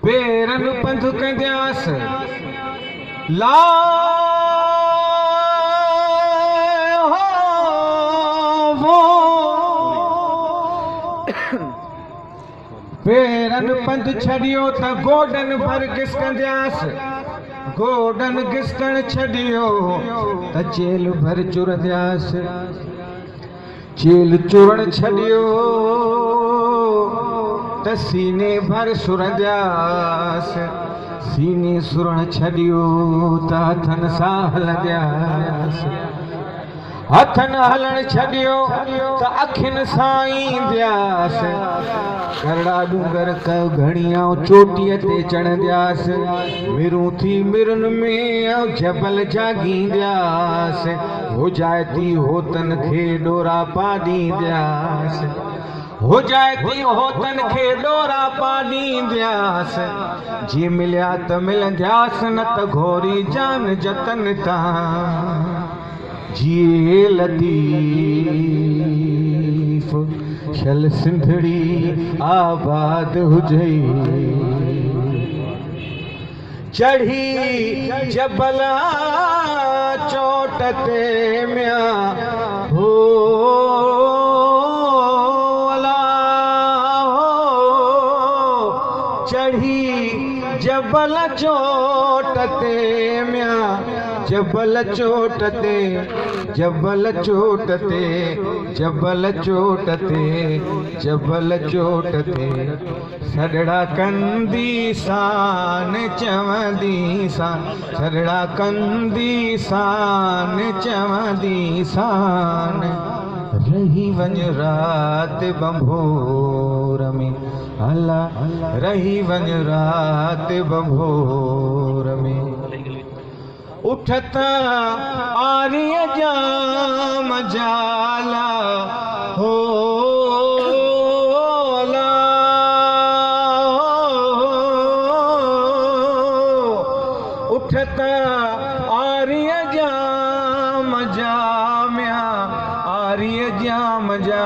पेरन पंध कंदियास ला पेरन पंध छड़ियो त गोडन भर घिसकंदियास गोडन घिसकण छड़ियो त चेल भर चुरंदियास चेल चुरण छड़ियो त सीने भर सुरंदियास सीने सुरण छड़ियो त हथन सां हलंदियास हथन हलण छड़ियो त अखिन सां ईंदियास करड़ा डूंगर कयो घणियां चोटीअ ते चढ़ंदियास मिरूं थी मिरुन में जबल जागींदियास हो जाए थी होतन खे डोरा पा ॾींदियास हो जाए थी होतन खे डोरा पा ॾींदियास जी मिलिया त मिलंदियास न त घोरी जान जतन तां जिए लतीफ़ शल सिंधड़ी आबाद हुजे चढ़ी जबल चोट ते मियां हो चढ़ी जबल चोट ते मियां जबल चोट ते जबल चोट ते जबल चोट ते जबल चोट ते सड़ड़ा कंदी सान चवंदी सान सड़ड़ा कंदी सान चवंदी सान रही वञ रात बंभोर में अला रही वञ रात बंभोर में उठत आर्य जाम जाला हो ला उठत आर्य जाम जाम्या आर्य जाम जा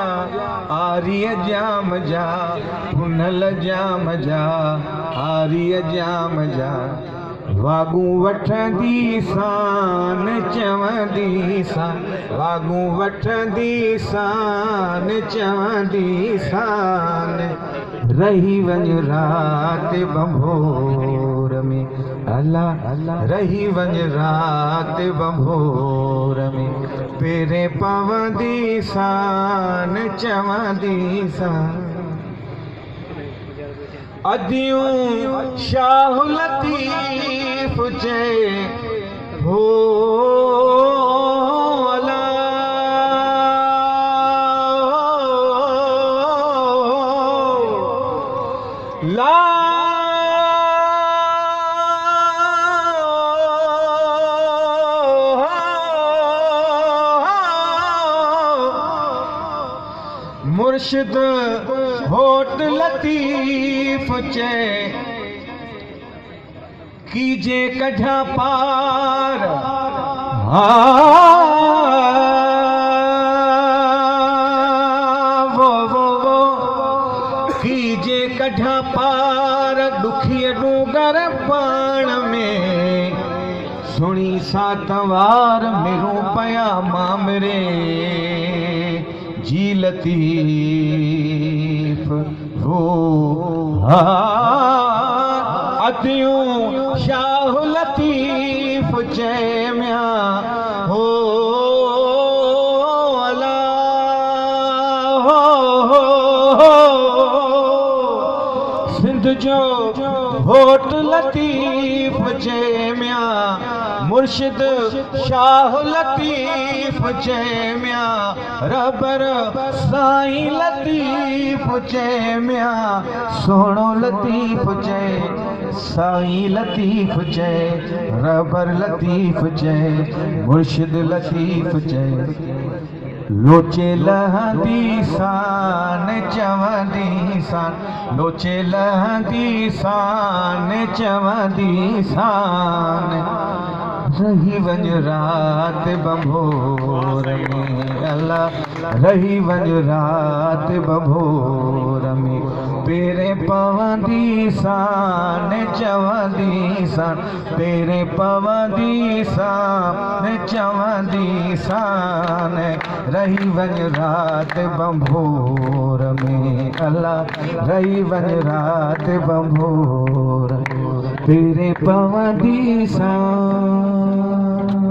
आर्य जाम जा पुनल जाम जा आर्य जाम जा वागू वठंदी सान चवंदी सान वागू वठंदी सान चवंदी सान रही वञ रात बंभोर में अला रही वञ रात बंभोर में पेरे पवंदी सान चवंदी सान अदियूं शाह लतीफ़ चए हो अला ला मुर्शिद होठ लतीफ़ चए कीजे कढा पार वो कीजे कढा पार दुखिय डूंगर पाण में सुणी सातवार मिरूं पया मामरे जी लतीफ़ हो अदियूं शाह लतीफ़ चए मियां हो अला सिंध जो होठ लतीफ़ चए मियां मुर्शिद शाह लतीफ़ चए मियां रबर साईं लतीफ़ चए मियां सोहणो लतीफ़ चए साईं लतीफ़ चए रबर लतीफ़ चए मुर्शिद लतीफ़ चए लोचे लहंदी सान चवंदी सान लोचे लहंदी सान चवंदी सान रही वञ रात बंभोर में अला रही वञ रात बंभोर में पवंदी सान चवंदी सान तेरे पवंदी सान चवंदी सान रही वञ रात बंभोर में अल्लाह रही वञ रात बंभोर तेरे पवंदी सान